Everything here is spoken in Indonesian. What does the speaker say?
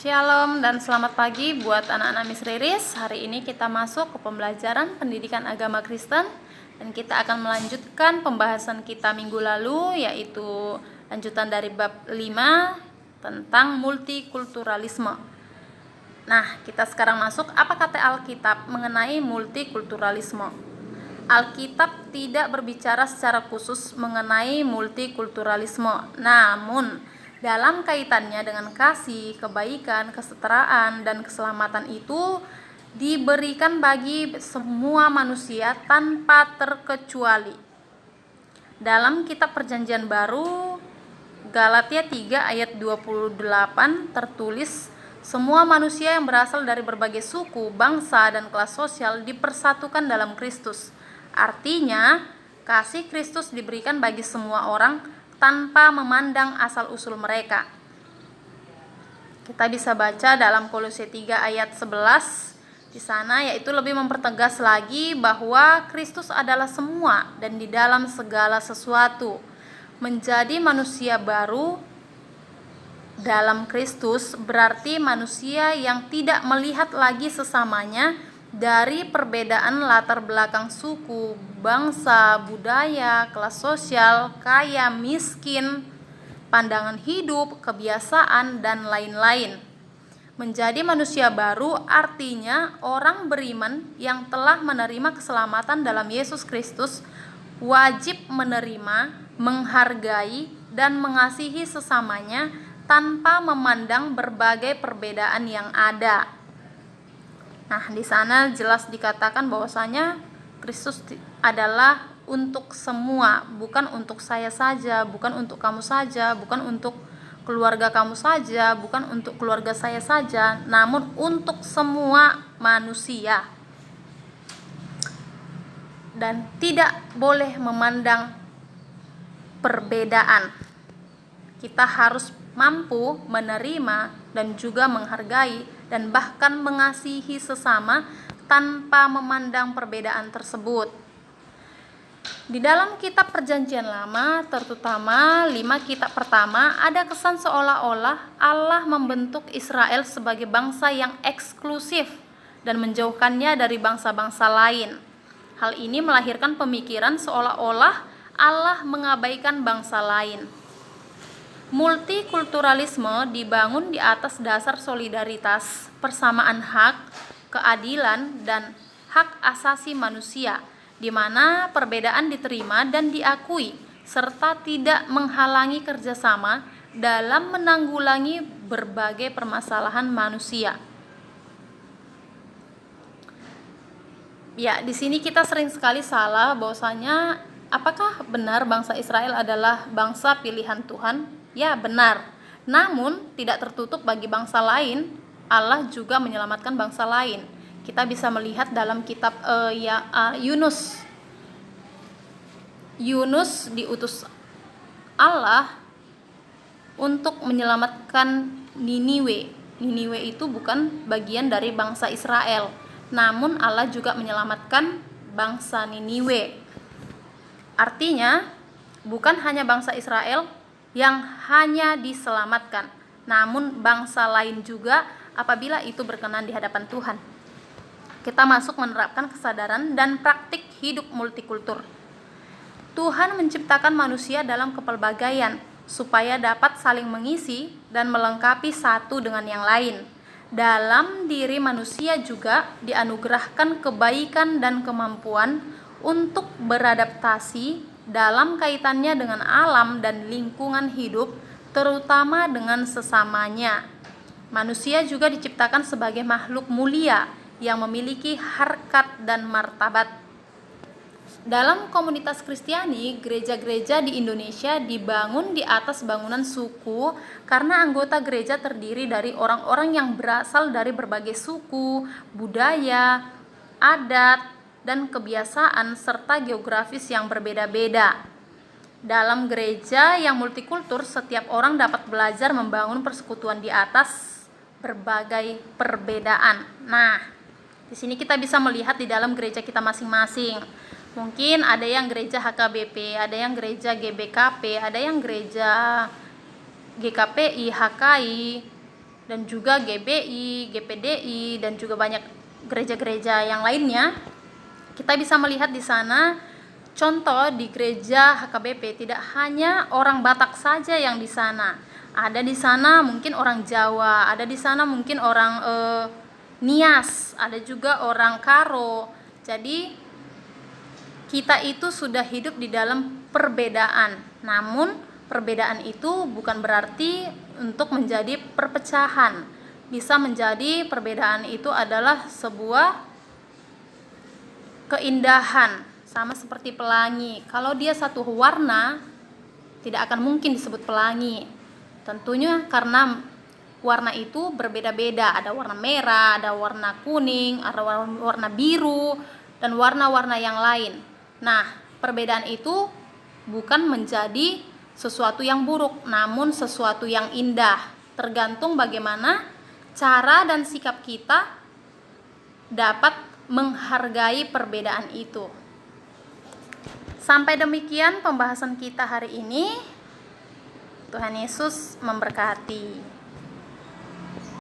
Shalom dan selamat pagi buat anak-anak Miss Riris. Hari ini kita masuk ke pembelajaran pendidikan agama Kristen dan kita akan melanjutkan pembahasan kita minggu lalu, yaitu lanjutan dari bab 5 tentang multikulturalisme. Nah, kita sekarang masuk apa kata Alkitab mengenai multikulturalisme. Alkitab tidak berbicara secara khusus mengenai multikulturalisme, namun dalam kaitannya dengan kasih, kebaikan, kesetaraan, dan keselamatan itu diberikan bagi semua manusia tanpa terkecuali. Dalam kitab Perjanjian Baru, Galatia 3 ayat 28 tertulis, semua manusia yang berasal dari berbagai suku, bangsa, dan kelas sosial dipersatukan dalam Kristus. Artinya, kasih Kristus diberikan bagi semua orang tanpa memandang asal-usul mereka. Kita bisa baca dalam Kolose 3 ayat 11 di sana, yaitu lebih mempertegas lagi bahwa Kristus adalah semua dan di dalam segala sesuatu. Menjadi manusia baru dalam Kristus berarti manusia yang tidak melihat lagi sesamanya dari perbedaan latar belakang suku, bangsa, budaya, kelas sosial, kaya, miskin, pandangan hidup, kebiasaan, dan lain-lain. Menjadi manusia baru artinya orang beriman yang telah menerima keselamatan dalam Yesus Kristus wajib menerima, menghargai, dan mengasihi sesamanya tanpa memandang berbagai perbedaan yang ada. Nah, di sana jelas dikatakan bahwasanya Kristus adalah untuk semua, bukan untuk saya saja, bukan untuk kamu saja, bukan untuk keluarga kamu saja, bukan untuk keluarga saya saja, namun untuk semua manusia. Dan tidak boleh memandang perbedaan. Kita harus mampu menerima dan juga menghargai dan bahkan mengasihi sesama tanpa memandang perbedaan tersebut. Di dalam kitab Perjanjian Lama, terutama 5 kitab pertama, ada kesan seolah-olah Allah membentuk Israel sebagai bangsa yang eksklusif dan menjauhkannya dari bangsa-bangsa lain. Hal ini melahirkan pemikiran seolah-olah Allah mengabaikan bangsa lain. Multikulturalisme dibangun di atas dasar solidaritas, persamaan hak, keadilan, dan hak asasi manusia, di mana perbedaan diterima dan diakui, serta tidak menghalangi kerjasama dalam menanggulangi berbagai permasalahan manusia. Ya, di sini kita sering sekali salah bahwasanya apakah benar bangsa Israel adalah bangsa pilihan Tuhan? Ya, benar. Namun tidak tertutup bagi bangsa lain, Allah juga menyelamatkan bangsa lain. Kita bisa melihat dalam kitab Yunus. Yunus diutus Allah untuk menyelamatkan Niniwe. Niniwe itu bukan bagian dari bangsa Israel, namun Allah juga menyelamatkan bangsa Niniwe. Artinya, bukan hanya bangsa Israel yang hanya diselamatkan, namun bangsa lain juga apabila itu berkenan di hadapan Tuhan. Kita masuk menerapkan kesadaran dan praktik hidup multikultur. Tuhan menciptakan manusia dalam kepelbagaian supaya dapat saling mengisi dan melengkapi satu dengan yang lain. Dalam diri manusia juga dianugerahkan kebaikan dan kemampuan untuk beradaptasi dalam kaitannya dengan alam dan lingkungan hidup, terutama dengan sesamanya. Manusia juga diciptakan sebagai makhluk mulia yang memiliki harkat dan martabat. Dalam komunitas Kristiani, gereja-gereja di Indonesia dibangun di atas bangunan suku karena anggota gereja terdiri dari orang-orang yang berasal dari berbagai suku, budaya, adat, dan kebiasaan serta geografis yang berbeda-beda. Dalam gereja yang multikultur, setiap orang dapat belajar membangun persekutuan di atas berbagai perbedaan. Nah, di sini kita bisa melihat di dalam gereja kita masing-masing. Mungkin ada yang gereja HKBP, ada yang gereja GBKP, ada yang gereja GKPI, HKI, dan juga GBI, GPDI, dan juga banyak gereja-gereja yang lainnya. Kita bisa melihat di sana contoh di gereja HKBP tidak hanya orang Batak saja yang di sana. Ada di sana mungkin orang Jawa, ada di sana mungkin orang Nias, ada juga orang Karo. Jadi kita itu sudah hidup di dalam perbedaan. Namun perbedaan itu bukan berarti untuk menjadi perpecahan. Bisa menjadi perbedaan itu adalah sebuah keindahan, sama seperti pelangi. Kalau dia satu warna, tidak akan mungkin disebut pelangi. Tentunya karena warna itu berbeda-beda. Ada warna merah, ada warna kuning, ada warna biru, dan warna-warna yang lain. Nah, perbedaan itu bukan menjadi sesuatu yang buruk, namun sesuatu yang indah. Tergantung bagaimana cara dan sikap kita dapat menghargai perbedaan itu. Sampai demikian pembahasan kita hari ini. Tuhan Yesus memberkati.